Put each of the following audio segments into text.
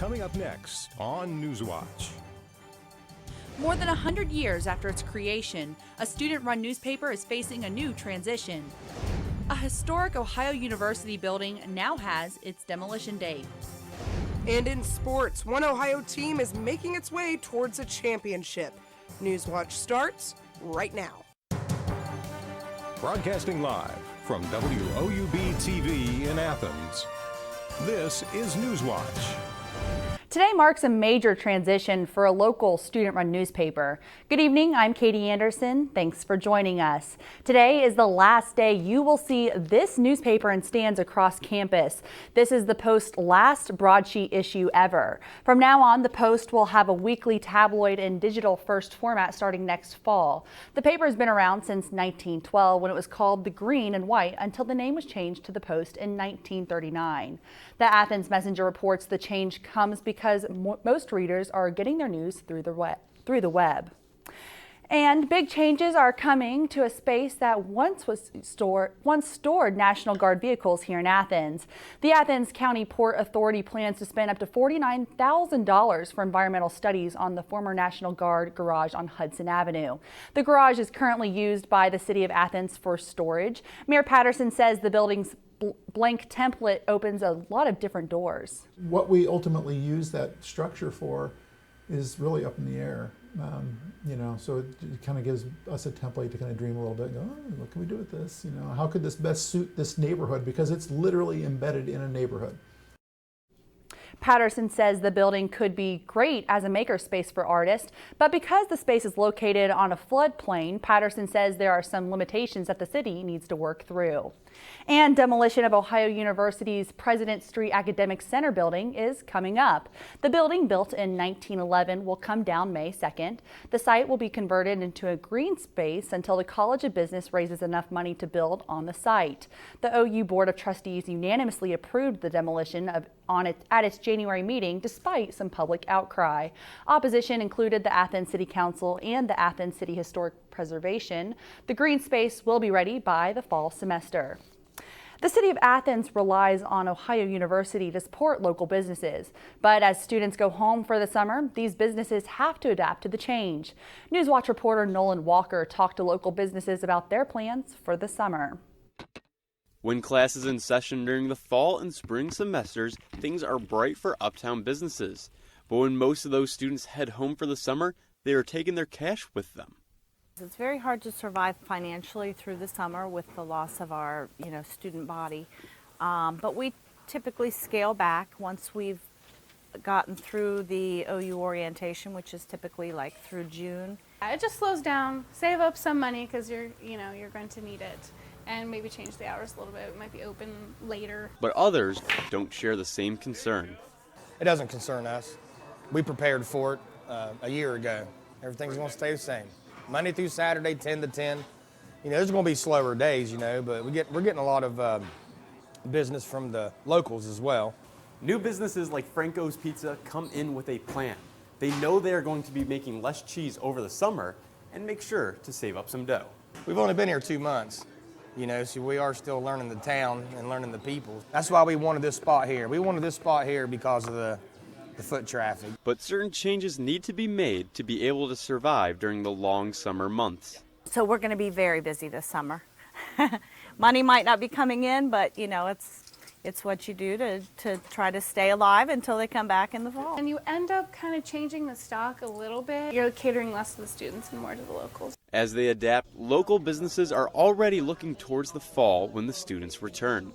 Coming up next on Newswatch. More than 100 years after its creation, a student-run newspaper is facing a new transition. A historic Ohio University building now has its demolition date. And in sports, one Ohio team is making its way towards a championship. Newswatch starts right now. Broadcasting live from WOUB TV in Athens, this is Newswatch. Today marks a major transition for a local student-run newspaper. Good evening, I'm Katie Anderson. Thanks for joining us. Today is the last day you will see this newspaper in stands across campus. This is the Post's last broadsheet issue ever. From now on, the Post will have a weekly tabloid in digital-first format starting next fall. The paper has been around since 1912 when it was called the Green and White until the name was changed to the Post in 1939. The Athens Messenger reports the change comes because most readers are getting their news through the web. And big changes are coming to a space that once stored National Guard vehicles here in Athens. The Athens County Port Authority plans to spend up to $49,000 for environmental studies on the former National Guard garage on Hudson Avenue. The garage is currently used by the city of Athens for storage. Mayor Patterson says the building's blank template opens a lot of different doors. What we ultimately use that structure for is really up in the air. So it kind of gives us a template to kind of dream a little bit and go, oh, what can we do with this? How could this best suit this neighborhood? Because it's literally embedded in a neighborhood. Patterson says the building could be great as a makerspace for artists, but because the space is located on a floodplain, Patterson says there are some limitations that the city needs to work through. And demolition of Ohio University's President Street Academic Center building is coming up. The building, built in 1911, will come down May 2nd. The site will be converted into a green space until the College of Business raises enough money to build on the site. The OU Board of Trustees unanimously approved the demolition at its January meeting despite some public outcry. Opposition included the Athens City Council and the Athens City Historic Preservation. The green space will be ready by the fall semester. The city of Athens relies on Ohio University to support local businesses. But as students go home for the summer, these businesses have to adapt to the change. Newswatch reporter Nolan Walker talked to local businesses about their plans for the summer. When class is in session during the fall and spring semesters, things are bright for uptown businesses. But when most of those students head home for the summer, they are taking their cash with them. It's very hard to survive financially through the summer with the loss of our, student body. But we typically scale back once we've gotten through the OU orientation, which is typically like through June. It just slows down. Save up some money because you're going to need it, and maybe change the hours a little bit. It might be open later. But others don't share the same concern. It doesn't concern us. We prepared for it a year ago. Everything's going to stay the same. Monday through Saturday, 10 to 10. There's going to be slower days, but we're getting a lot of business from the locals as well. New businesses like Franco's Pizza come in with a plan. They know they are going to be making less cheese over the summer and make sure to save up some dough. We've only been here 2 months, so we are still learning the town and learning the people. That's why we wanted this spot here. We wanted this spot here because of the foot traffic. But certain changes need to be made to be able to survive during the long summer months. So we're going to be very busy this summer. Money might not be coming in, but it's what you do to try to stay alive until they come back in the fall. And you end up kind of changing the stock a little bit. You're catering less to the students and more to the locals. As they adapt, local businesses are already looking towards the fall when the students return.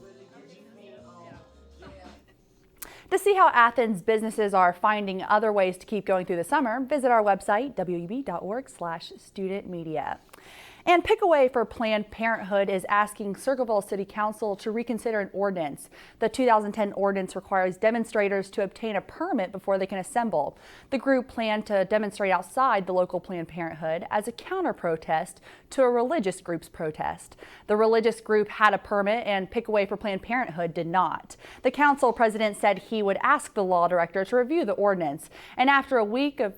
To see how Athens businesses are finding other ways to keep going through the summer, visit our website, woub.org/studentmedia. And Pickaway for Planned Parenthood is asking Circleville City Council to reconsider an ordinance. The 2010 ordinance requires demonstrators to obtain a permit before they can assemble. The group planned to demonstrate outside the local Planned Parenthood as a counter-protest to a religious group's protest. The religious group had a permit and Pickaway for Planned Parenthood did not. The council president said he would ask the law director to review the ordinance. And after a week of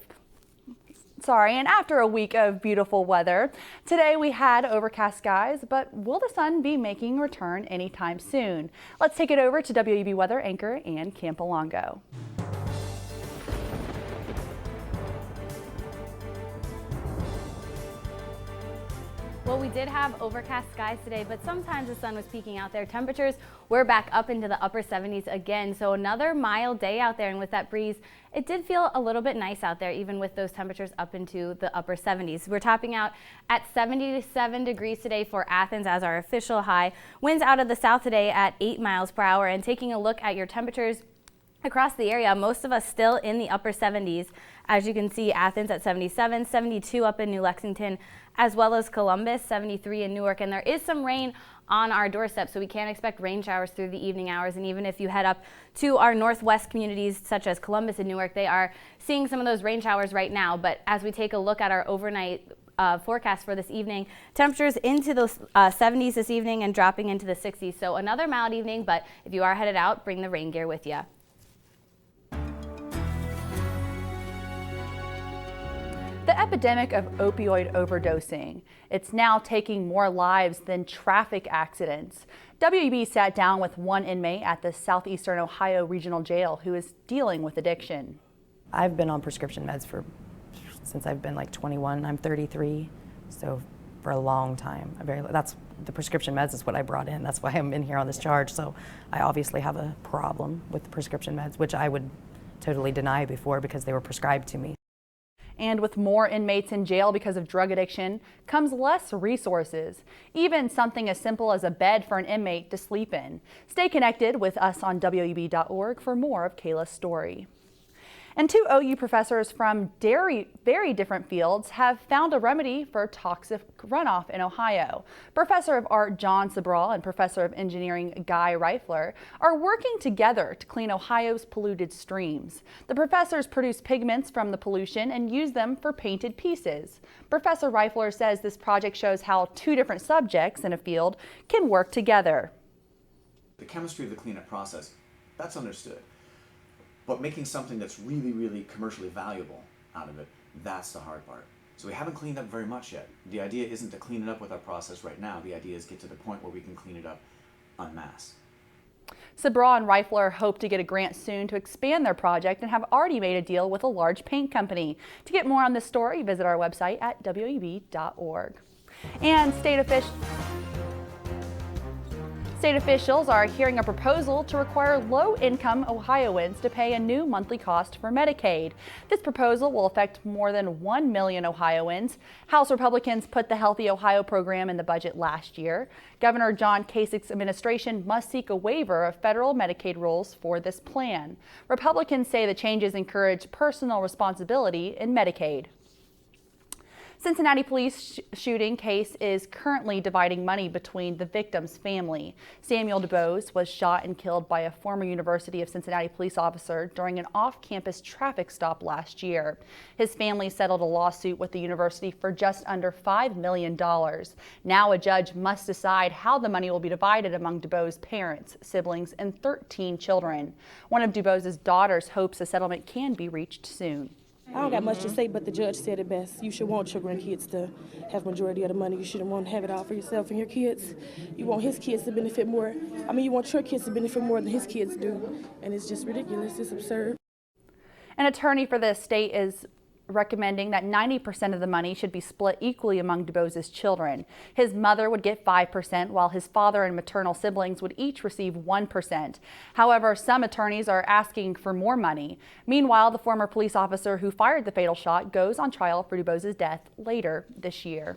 beautiful weather, today we had overcast skies, but will the sun be making a return anytime soon? Let's take it over to WOUB weather anchor Ann Campolongo. Well, we did have overcast skies today, but sometimes the sun was peeking out there. Temperatures were back up into the upper 70s again, so another mild day out there, and with that breeze, it did feel a little bit nice out there, even with those temperatures up into the upper 70s. We're topping out at 77 degrees today for Athens as our official high. Winds out of the south today at 8 miles per hour, and taking a look at your temperatures across the area, most of us still in the upper 70s. As you can see, Athens at 77, 72 up in New Lexington, as well as Columbus, 73 in Newark. And there is some rain on our doorstep, so we can expect rain showers through the evening hours. And even if you head up to our northwest communities, such as Columbus and Newark, they are seeing some of those rain showers right now. But as we take a look at our overnight forecast for this evening, temperatures into the 70s this evening and dropping into the 60s. So another mild evening, but if you are headed out, bring the rain gear with you. The epidemic of opioid overdosing. It's now taking more lives than traffic accidents. WOUB sat down with one inmate at the Southeastern Ohio Regional Jail who is dealing with addiction. I've been on prescription meds since I've been like 21. I'm 33, so for a long time. That's the prescription meds is what I brought in. That's why I'm in here on this charge. So I obviously have a problem with the prescription meds, which I would totally deny before because they were prescribed to me. And with more inmates in jail because of drug addiction comes less resources, even something as simple as a bed for an inmate to sleep in. Stay connected with us on WOUB.org for more of Kayla's story. And two OU professors from very different fields have found a remedy for toxic runoff in Ohio. Professor of Art John Sabral and Professor of Engineering Guy Reifler are working together to clean Ohio's polluted streams. The professors produce pigments from the pollution and use them for painted pieces. Professor Reifler says this project shows how two different subjects in a field can work together. The chemistry of the cleanup process, that's understood. But making something that's really, really commercially valuable out of it, that's the hard part. So we haven't cleaned up very much yet. The idea isn't to clean it up with our process right now. The idea is get to the point where we can clean it up en masse. Sabral and Reifler hope to get a grant soon to expand their project and have already made a deal with a large paint company. To get more on this story, visit our website at WOUB.org. And state officials are hearing a proposal to require low-income Ohioans to pay a new monthly cost for Medicaid. This proposal will affect more than 1 million Ohioans. House Republicans put the Healthy Ohio program in the budget last year. Governor John Kasich's administration must seek a waiver of federal Medicaid rules for this plan. Republicans say the changes encourage personal responsibility in Medicaid. Cincinnati police shooting case is currently dividing money between the victim's family. Samuel DuBose was shot and killed by a former University of Cincinnati police officer during an off-campus traffic stop last year. His family settled a lawsuit with the university for just under $5 million. Now a judge must decide how the money will be divided among DuBose's parents, siblings, and 13 children. One of DuBose's daughters hopes a settlement can be reached soon. I don't got much to say, but the judge said it best. You should want your grandkids to have majority of the money. You shouldn't want to have it all for yourself and your kids. You want his kids to benefit more. I mean, you want your kids to benefit more than his kids do. And it's just ridiculous. It's absurd. An attorney for the state is recommending that 90% of the money should be split equally among DuBose's children. His mother would get 5%, while his father and maternal siblings would each receive 1%. However, some attorneys are asking for more money. Meanwhile, the former police officer who fired the fatal shot goes on trial for DuBose's death later this year.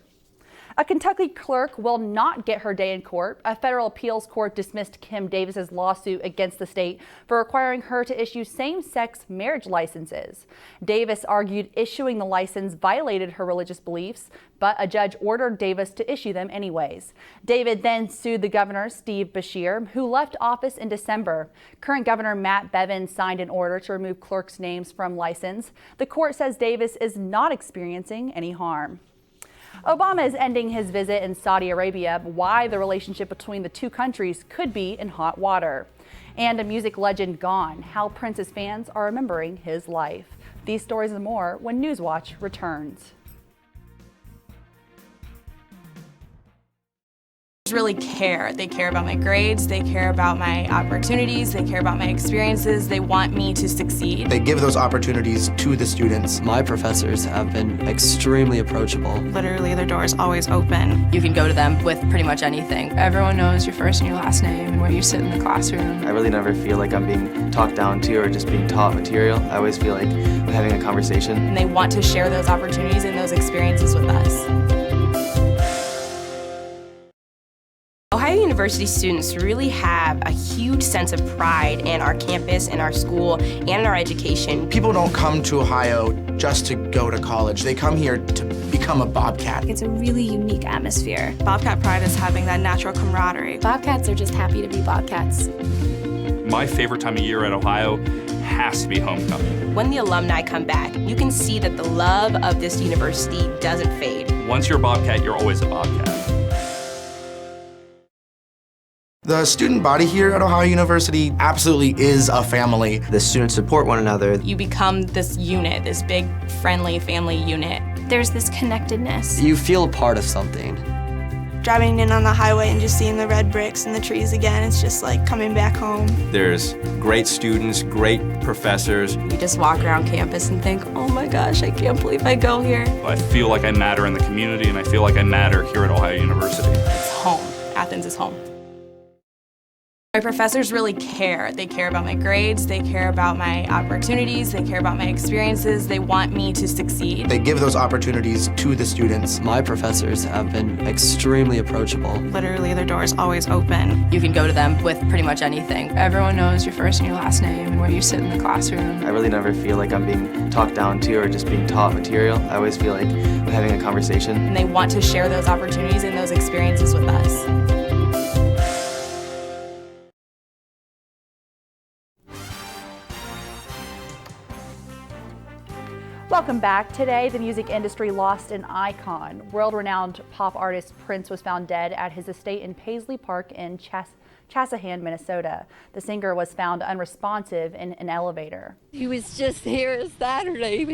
A Kentucky clerk will not get her day in court. A federal appeals court dismissed Kim Davis's lawsuit against the state for requiring her to issue same-sex marriage licenses. Davis argued issuing the license violated her religious beliefs, but a judge ordered Davis to issue them anyways. Davis then sued the governor, Steve Beshear, who left office in December. Current Governor Matt Bevin signed an order to remove clerks' names from license. The court says Davis is not experiencing any harm. Obama is ending his visit in Saudi Arabia, why the relationship between the two countries could be in hot water. And a music legend gone, how Prince's fans are remembering his life. These stories and more when Newswatch returns. professors really care. They care about my grades, they care about my opportunities, they care about my experiences, they want me to succeed. They give those opportunities to the students. My professors have been extremely approachable. Literally, their door is always open. You can go to them with pretty much anything. Everyone knows your first and your last name and where you sit in the classroom. I really never feel like I'm being talked down to or just being taught material. I always feel like I'm having a conversation. And they want to share those opportunities and those experiences with us. Ohio University students really have a huge sense of pride in our campus, in our school, and in our education. People don't come to Ohio just to go to college. They come here to become a Bobcat. It's a really unique atmosphere. Bobcat pride is having that natural camaraderie. Bobcats are just happy to be Bobcats. My favorite time of year at Ohio has to be homecoming. When the alumni come back, you can see that the love of this university doesn't fade. Once you're a Bobcat, you're always a Bobcat. The student body here at Ohio University absolutely is a family. The students support one another. You become this unit, this big, friendly family unit. There's this connectedness. You feel a part of something. Driving in on the highway and just seeing the red bricks and the trees again, it's just like coming back home. There's great students, great professors. You just walk around campus and think, oh my gosh, I can't believe I go here. I feel like I matter in the community, and I feel like I matter here at Ohio University. It's home. Athens is home. My professors really care. They care about my grades, they care about my opportunities, they care about my experiences, they want me to succeed. They give those opportunities to the students. My professors have been extremely approachable. Literally, their door is always open. You can go to them with pretty much anything. Everyone knows your first and your last name and where you sit in the classroom. I really never feel like I'm being talked down to or just being taught material. I always feel like I'm having a conversation. And they want to share those opportunities and those experiences with us. Welcome back. Today, the music industry lost an icon. World-renowned pop artist Prince was found dead at his estate in Paisley Park in Chassahan, Minnesota. The singer was found unresponsive in an elevator. He was just here Saturday.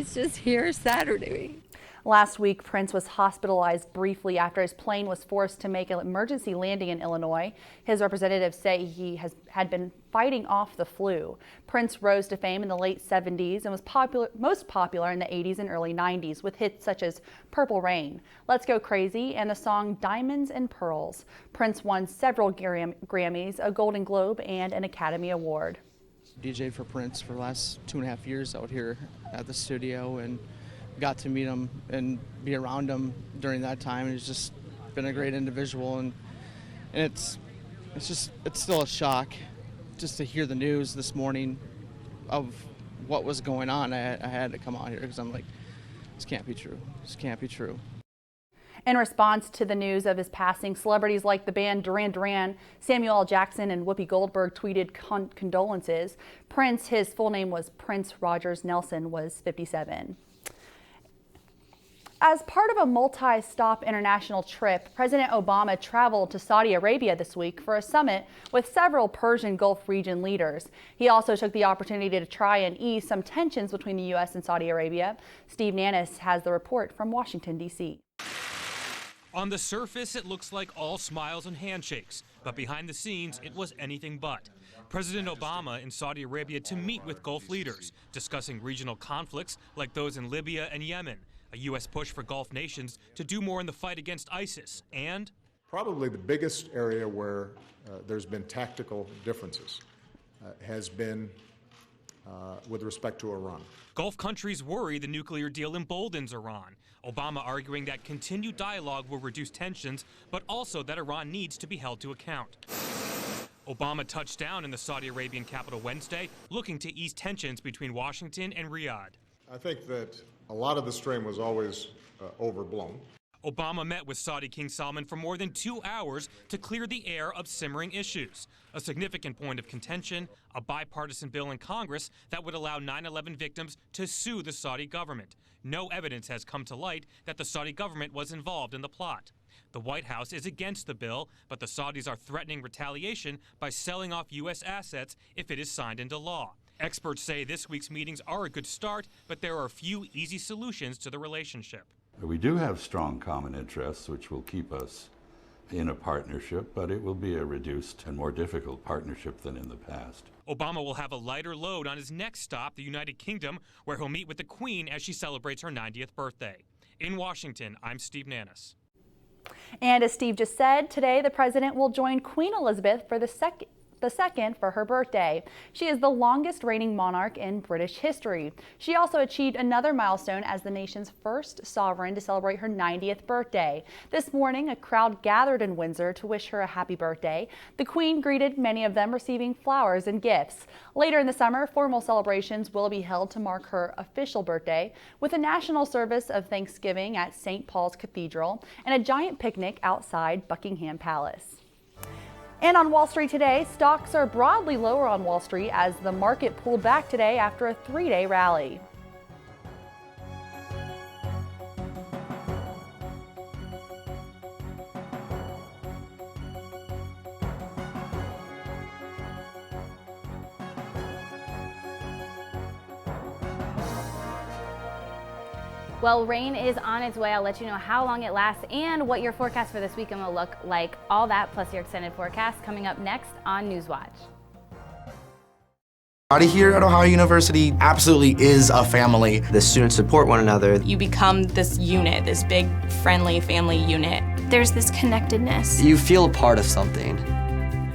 Last week, Prince was hospitalized briefly after his plane was forced to make an emergency landing in Illinois. His representatives say he had been fighting off the flu. Prince rose to fame in the late 70s and was most popular in the 80s and early 90s with hits such as Purple Rain, Let's Go Crazy, and the song Diamonds and Pearls. Prince won several Grammys, a Golden Globe, and an Academy Award. DJ'd for Prince for the last 2.5 years out here at the studio, and got to meet him and be around him during that time. He's just been a great individual, and it's still a shock just to hear the news this morning of what was going on. I had to come out here because I'm like, this can't be true. This can't be true. In response to the news of his passing, celebrities like the band Duran Duran, Samuel L. Jackson, and Whoopi Goldberg tweeted condolences. Prince, his full name was Prince Rogers Nelson, was 57. As part of a multi-stop international trip, President Obama traveled to Saudi Arabia this week for a summit with several Persian Gulf region leaders. He also took the opportunity to try and ease some tensions between the U.S. and Saudi Arabia. Steve Nannis has the report from Washington, D.C. On the surface, it looks like all smiles and handshakes, but behind the scenes, it was anything but. President Obama in Saudi Arabia to meet with Gulf leaders, discussing regional conflicts like those in Libya and Yemen, a U.S. push for Gulf nations to do more in the fight against ISIS, and probably the biggest area where there's been tactical differences has been with respect to Iran. Gulf countries worry the nuclear deal emboldens Iran. Obama arguing that continued dialogue will reduce tensions, but also that Iran needs to be held to account. Obama touched down in the Saudi Arabian capital Wednesday, looking to ease tensions between Washington and Riyadh. I think that a lot of the strain was always overblown. Obama met with Saudi King Salman for more than 2 hours to clear the air of simmering issues. A significant point of contention, a bipartisan bill in Congress that would allow 9/11 victims to sue the Saudi government. No evidence has come to light that the Saudi government was involved in the plot. The White House is against the bill, but the Saudis are threatening retaliation by selling off U.S. assets if it is signed into law. Experts say this week's meetings are a good start, but there are few easy solutions to the relationship. We do have strong common interests which will keep us in a partnership, but it will be a reduced and more difficult partnership than in the past. Obama will have a lighter load on his next stop, the United Kingdom, where he'll meet with the Queen as she celebrates her 90th birthday. In Washington, I'm Steve Nannis. And as Steve just said, today the president will join Queen Elizabeth for the second for her birthday. She is the longest reigning monarch in British history. She also achieved another milestone as the nation's first sovereign to celebrate her 90th birthday. This morning, a crowd gathered in Windsor to wish her a happy birthday. The Queen greeted many of them, receiving flowers and gifts. Later in the summer, formal celebrations will be held to mark her official birthday, with a national service of Thanksgiving at St. Paul's Cathedral and a giant picnic outside Buckingham Palace. And on Wall Street today, stocks are broadly lower on Wall Street as the market pulled back today after a three-day rally. Well, rain is on its way. I'll let you know how long it lasts and what your forecast for this weekend will look like. All that plus your extended forecast coming up next on Newswatch. Everybody here at Ohio University absolutely is a family. The students support one another. You become this unit, this big, friendly family unit. There's this connectedness. You feel a part of something.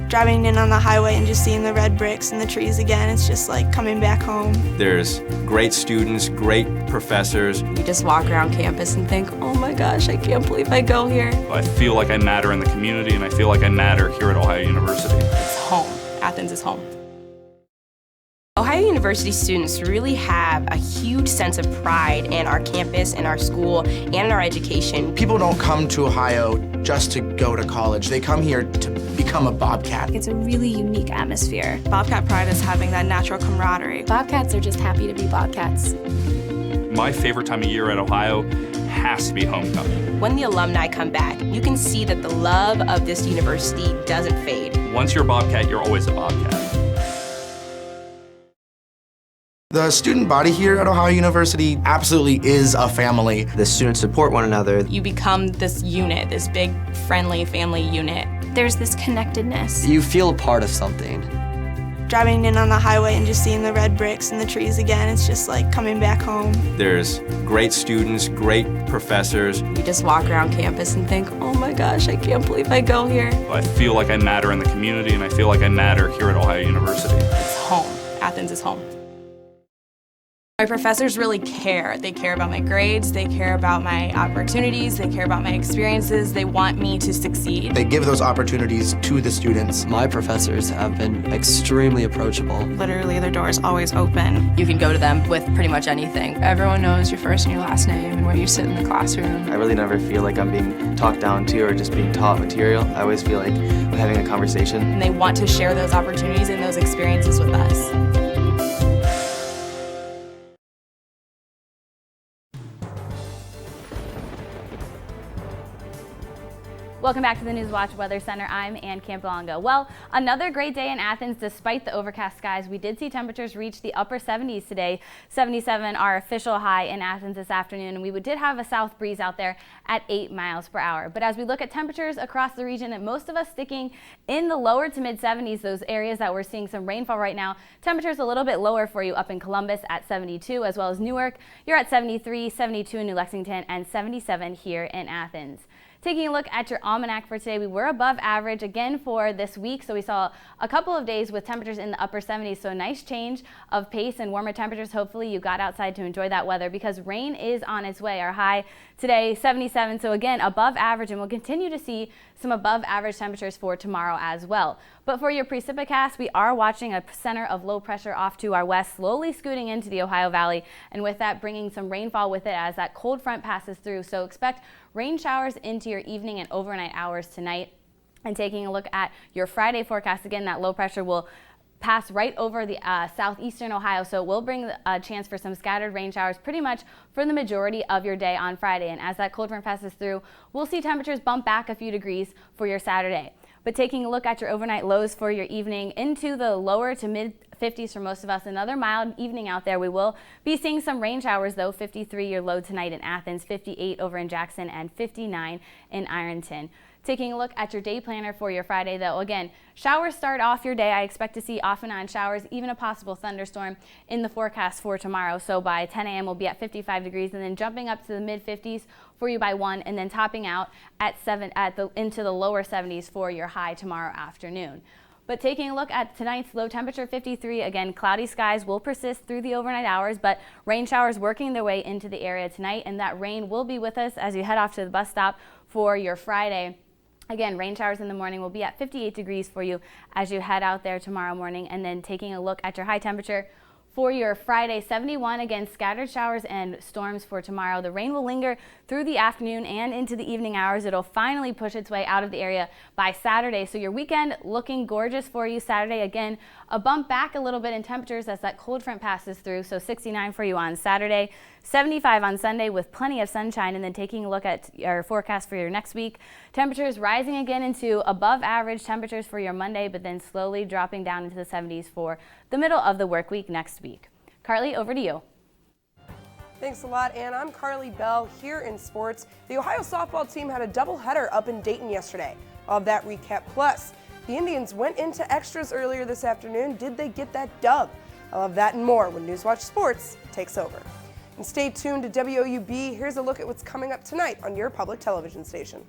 Driving in on the highway and just seeing the red bricks and the trees again, it's just like coming back home. There's great students, great professors. You just walk around campus and think, oh my gosh, I can't believe I go here. I feel like I matter in the community, and I feel like I matter here at Ohio University. It's home. Athens is home. Ohio University students really have a huge sense of pride in our campus, in our school, and in our education. People don't come to Ohio just to go to college. They come here to become a Bobcat. It's a really unique atmosphere. Bobcat pride is having that natural camaraderie. Bobcats are just happy to be Bobcats. My favorite time of year at Ohio has to be homecoming. When the alumni come back, you can see that the love of this university doesn't fade. Once you're a Bobcat, you're always a Bobcat. The student body here at Ohio University absolutely is a family. The students support one another. You become this unit, this big, friendly family unit. There's this connectedness. You feel a part of something. Driving in on the highway and just seeing the red bricks and the trees again, it's just like coming back home. There's great students, great professors. You just walk around campus and think, oh my gosh, I can't believe I go here. I feel like I matter in the community, and I feel like I matter here at Ohio University. It's home. Athens is home. My professors really care. They care about my grades, they care about my opportunities, they care about my experiences, they want me to succeed. They give those opportunities to the students. My professors have been extremely approachable. Literally, their door is always open. You can go to them with pretty much anything. Everyone knows your first and your last name and where you sit in the classroom. I really never feel like I'm being talked down to or just being taught material. I always feel like I'm having a conversation. And they want to share those opportunities and those experiences with us. Welcome back to the Newswatch Weather Center. I'm Ann Campolongo. Well, another great day in Athens despite the overcast skies. We did see temperatures reach the upper 70s today. 77 our official high in Athens this afternoon, and we did have a south breeze out there at 8 miles per hour. But as we look at temperatures across the region, and most of us sticking in the lower to mid 70s, those areas that we're seeing some rainfall right now, temperatures a little bit lower for you up in Columbus at 72, as well as Newark. You're at 73, 72 in New Lexington, and 77 here in Athens. Taking a look at your almanac for today, we were above average again for this week, so we saw a couple of days with temperatures in the upper 70s, so a nice change of pace and warmer temperatures. Hopefully you got outside to enjoy that weather because rain is on its way. Our high today, 77, so again above average, and we'll continue to see some above average temperatures for tomorrow as well. But for your precipitcast, we are watching a center of low pressure off to our west, slowly scooting into the Ohio Valley, and with that bringing some rainfall with it as that cold front passes through. So expect rain showers into your evening and overnight hours tonight. And taking a look at your Friday forecast, again, that low pressure will pass right over the southeastern Ohio, so it will bring a chance for some scattered rain showers pretty much for the majority of your day on Friday. And as that cold front passes through, we'll see temperatures bump back a few degrees for your Saturday. But taking a look at your overnight lows for your evening into the lower to mid 50s for most of us. Another mild evening out there. We will be seeing some rain showers though. 53 your low tonight in Athens, 58 over in Jackson, and 59 in Ironton. Taking a look at your day planner for your Friday, though, again, showers start off your day. I expect to see off and on showers, even a possible thunderstorm in the forecast for tomorrow. So by 10 a.m. we'll be at 55 degrees and then jumping up to the mid 50s for you by 1 and then topping out at into the lower 70s for your high tomorrow afternoon. But taking a look at tonight's low temperature, 53, again, cloudy skies will persist through the overnight hours, but rain showers working their way into the area tonight, and that rain will be with us as you head off to the bus stop for your Friday. Again, rain showers in the morning will be at 58 degrees for you as you head out there tomorrow morning. And then taking a look at your high temperature for your Friday, 71. Again, scattered showers and storms for tomorrow. The rain will linger through the afternoon and into the evening hours. It'll finally push its way out of the area by Saturday. So your weekend looking gorgeous for you. Saturday, again, a bump back a little bit in temperatures as that cold front passes through. So 69 for you on Saturday, 75 on Sunday with plenty of sunshine. And then taking a look at your forecast for your next week, temperatures rising again into above average temperatures for your Monday, but then slowly dropping down into the 70s for the middle of the work week next week. Carly, over to you. Thanks a lot, Ann. I'm Carly Bell here in sports. The Ohio softball team had a doubleheader up in Dayton yesterday. I'll have that recap. Plus, the Indians went into extras earlier this afternoon. Did they get that dub? I'll have that and more when Newswatch Sports takes over. And stay tuned to WOUB. Here's a look at what's coming up tonight on your public television station.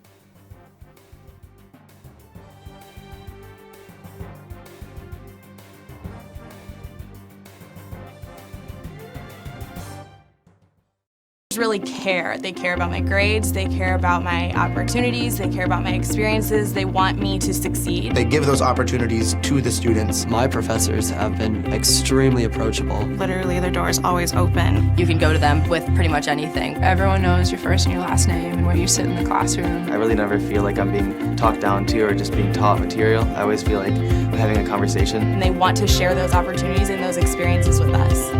Really care. They care about my grades, they care about my opportunities, they care about my experiences, they want me to succeed. They give those opportunities to the students. My professors have been extremely approachable. Literally, their door is always open. You can go to them with pretty much anything. Everyone knows your first and your last name and where you sit in the classroom. I really never feel like I'm being talked down to or just being taught material. I always feel like I'm having a conversation. And they want to share those opportunities and those experiences with us.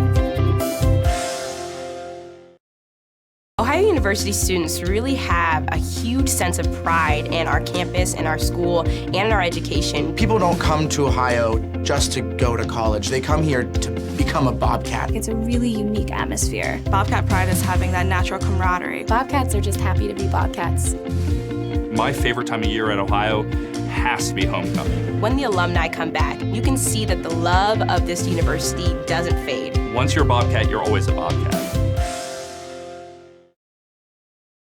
Ohio University students really have a huge sense of pride in our campus, in our school, and in our education. People don't come to Ohio just to go to college. They come here to become a Bobcat. It's a really unique atmosphere. Bobcat pride is having that natural camaraderie. Bobcats are just happy to be Bobcats. My favorite time of year at Ohio has to be homecoming. When the alumni come back, you can see that the love of this university doesn't fade. Once you're a Bobcat, you're always a Bobcat.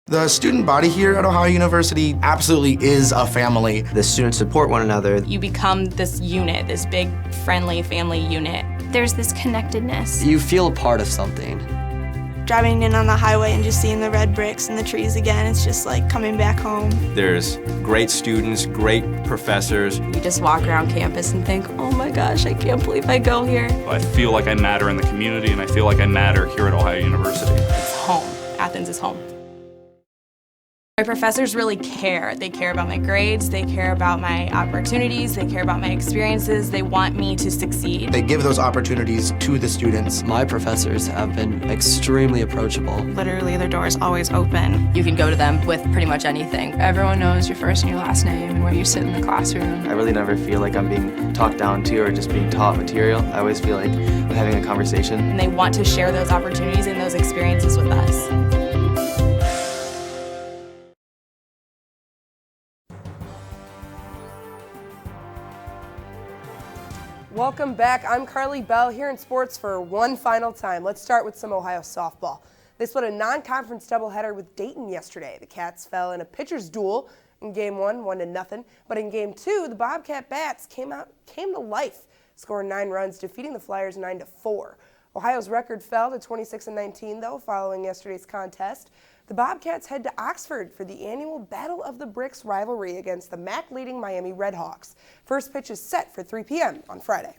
The student body here at Ohio University absolutely is a family. The students support one another. You become this unit, this big, friendly family unit. There's this connectedness. You feel a part of something. Driving in on the highway and just seeing the red bricks and the trees again, it's just like coming back home. There's great students, great professors. You just walk around campus and think, oh my gosh, I can't believe I go here. I feel like I matter in the community, and I feel like I matter here at Ohio University. It's home. Athens is home. My professors really care. They care about my grades, they care about my opportunities, they care about my experiences, they want me to succeed. They give those opportunities to the students. My professors have been extremely approachable. Literally, their door is always open. You can go to them with pretty much anything. Everyone knows your first and your last name and where you sit in the classroom. I really never feel like I'm being talked down to or just being taught material. I always feel like I'm having a conversation. And they want to share those opportunities and those experiences with us. Welcome back. I'm Carly Bell here in sports for one final time. Let's start with some Ohio softball. They split a non-conference doubleheader with Dayton yesterday. The Cats fell in a pitcher's duel in Game 1, 1-0. But in Game 2, the Bobcat Bats came to life, scoring 9 runs, defeating the Flyers 9-4. Ohio's record fell to 26-19, though, following yesterday's contest. The Bobcats head to Oxford for the annual Battle of the Bricks rivalry against the MAC-leading Miami Redhawks. First pitch is set for 3 p.m. on Friday.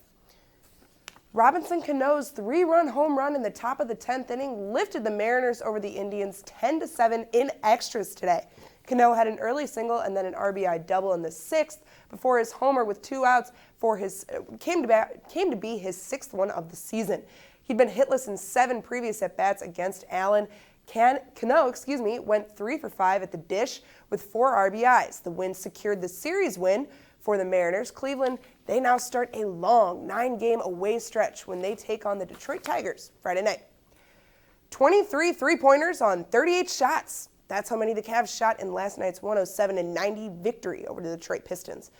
Robinson Cano's 3-run home run in the top of the 10th inning lifted the Mariners over the Indians 10-7 in extras today. Cano had an early single and then an RBI double in the 6th before his homer with 2 outs came to be his 6th one of the season. He'd been hitless in 7 previous at-bats against Allen. Cano, went 3 for 5 at the dish with 4 RBIs. The win secured the series win for the Mariners. Cleveland, they now start a long 9-game away stretch when they take on the Detroit Tigers Friday night. 23 three-pointers on 38 shots. That's how many the Cavs shot in last night's 107-90 victory over the Detroit Pistons.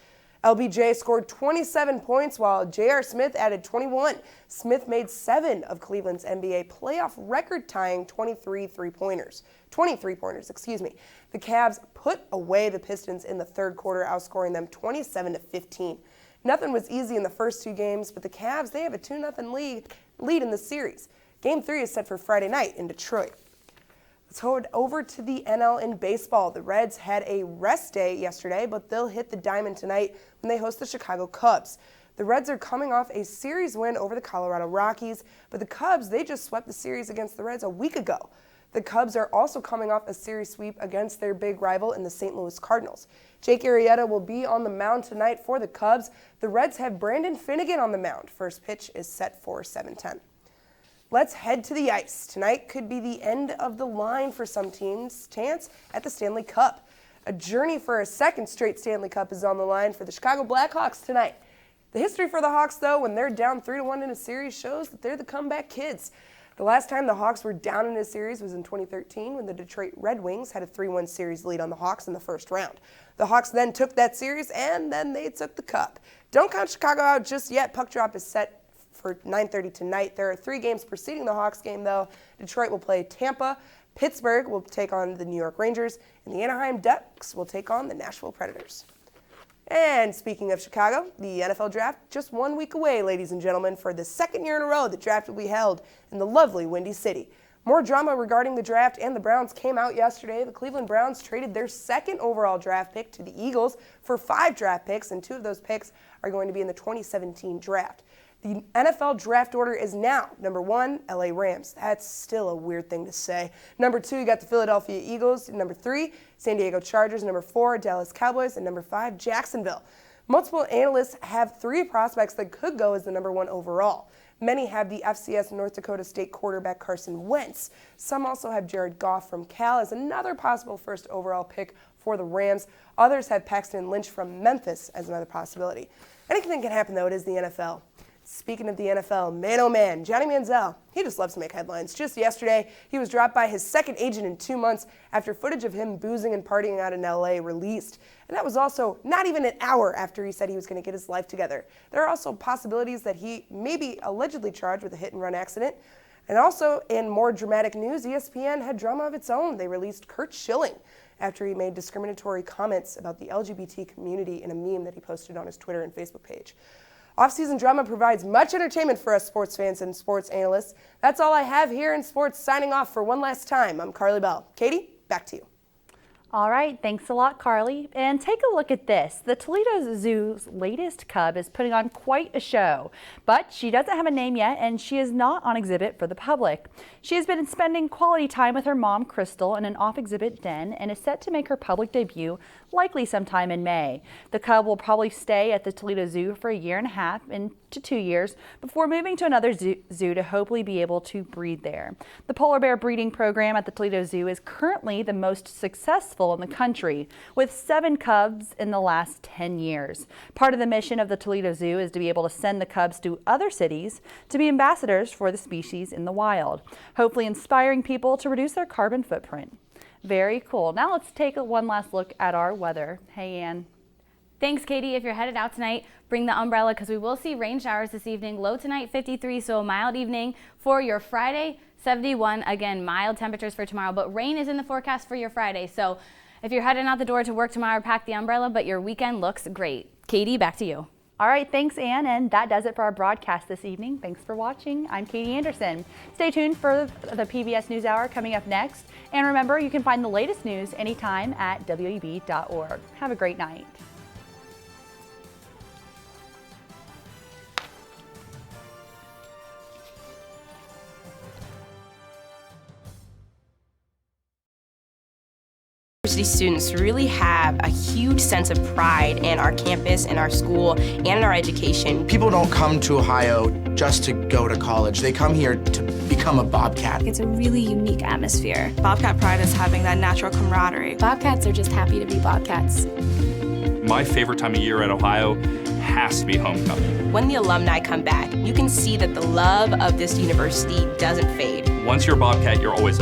LBJ scored 27 points while J.R. Smith added 21. Smith made 7 of Cleveland's NBA playoff record-tying 23 three-pointers. The Cavs put away the Pistons in the third quarter, outscoring them 27-15. Nothing was easy in the first 2 games, but the Cavs, they have a 2-0 lead in the series. Game 3 is set for Friday night in Detroit. Let's head over to the NL in baseball. The Reds had a rest day yesterday, but they'll hit the diamond tonight when they host the Chicago Cubs. The Reds are coming off a series win over the Colorado Rockies, but the Cubs, they just swept the series against the Reds a week ago. The Cubs are also coming off a series sweep against their big rival in the St. Louis Cardinals. Jake Arrieta will be on the mound tonight for the Cubs. The Reds have Brandon Finnegan on the mound. First pitch is set for 7:10. Let's head to the ice. Tonight could be the end of the line for some teams' chance at the Stanley Cup. A journey for a second straight Stanley Cup is on the line for the Chicago Blackhawks tonight. The history for the Hawks, though, when they're down 3-1 in a series, shows that they're the comeback kids. The last time the Hawks were down in a series was in 2013 when the Detroit Red Wings had a 3-1 series lead on the Hawks in the first round. The Hawks then took that series and then they took the cup. Don't count Chicago out just yet. Puck drop is set for 9:30 tonight. There are 3 games preceding the Hawks game, though. Detroit will play Tampa, Pittsburgh will take on the New York Rangers, and the Anaheim Ducks will take on the Nashville Predators. And speaking of Chicago, the NFL draft just 1 week away, ladies and gentlemen. For the second year in a row, the draft will be held in the lovely Windy City. More drama regarding the draft and the Browns came out yesterday. The Cleveland Browns traded their 2nd overall draft pick to the Eagles for 5 draft picks, and 2 of those picks are going to be in the 2017 draft. The NFL draft order is now number 1, LA Rams. That's still a weird thing to say. Number 2, you got the Philadelphia Eagles. Number 3, San Diego Chargers. Number 4, Dallas Cowboys. And number 5, Jacksonville. Multiple analysts have 3 prospects that could go as the number 1 overall. Many have the FCS North Dakota State quarterback Carson Wentz. Some also have Jared Goff from Cal as another possible first overall pick for the Rams. Others have Paxton Lynch from Memphis as another possibility. Anything can happen, though. It is the NFL. Speaking of the NFL, man oh man, Johnny Manziel, he just loves to make headlines. Just yesterday, he was dropped by his 2nd agent in 2 months after footage of him boozing and partying out in LA released. And that was also not even an hour after he said he was going to get his life together. There are also possibilities that he may be allegedly charged with a hit-and-run accident. And also, in more dramatic news, ESPN had drama of its own. They released Curt Schilling after he made discriminatory comments about the LGBT community in a meme that he posted on his Twitter and Facebook page. Off-season drama provides much entertainment for us sports fans and sports analysts. That's all I have here in sports. Signing off for one last time, I'm Carly Bell. Katie, back to you. All right, thanks a lot, Carly. And take a look at this. The Toledo Zoo's latest cub is putting on quite a show, but she doesn't have a name yet and she is not on exhibit for the public. She has been spending quality time with her mom, Crystal, in an off-exhibit den and is set to make her public debut likely sometime in May. The cub will probably stay at the Toledo Zoo for 1.5 years to 2 years before moving to another zoo to hopefully be able to breed there. The polar bear breeding program at the Toledo Zoo is currently the most successful in the country, with 7 cubs in the last 10 years. Part of the mission of the Toledo Zoo is to be able to send the cubs to other cities to be ambassadors for the species in the wild, hopefully inspiring people to reduce their carbon footprint. Very cool. Now let's take one last look at our weather. Hey, Ann. Thanks, Katie. If you're headed out tonight, bring the umbrella because we will see rain showers this evening. Low tonight, 53, so a mild evening. For your Friday, 71. Again, mild temperatures for tomorrow, but rain is in the forecast for your Friday. So if you're heading out the door to work tomorrow, pack the umbrella, but your weekend looks great. Katie, back to you. All right, thanks, Ann, and that does it for our broadcast this evening. Thanks for watching. I'm Katie Anderson. Stay tuned for the PBS NewsHour coming up next. And remember, you can find the latest news anytime at WOUB.org. Have a great night. University students really have a huge sense of pride in our campus, in our school, and in our education. People don't come to Ohio just to go to college. They come here to become a Bobcat. It's a really unique atmosphere. Bobcat pride is having that natural camaraderie. Bobcats are just happy to be Bobcats. My favorite time of year at Ohio has to be homecoming. When the alumni come back, you can see that the love of this university doesn't fade. Once you're a Bobcat, you're always a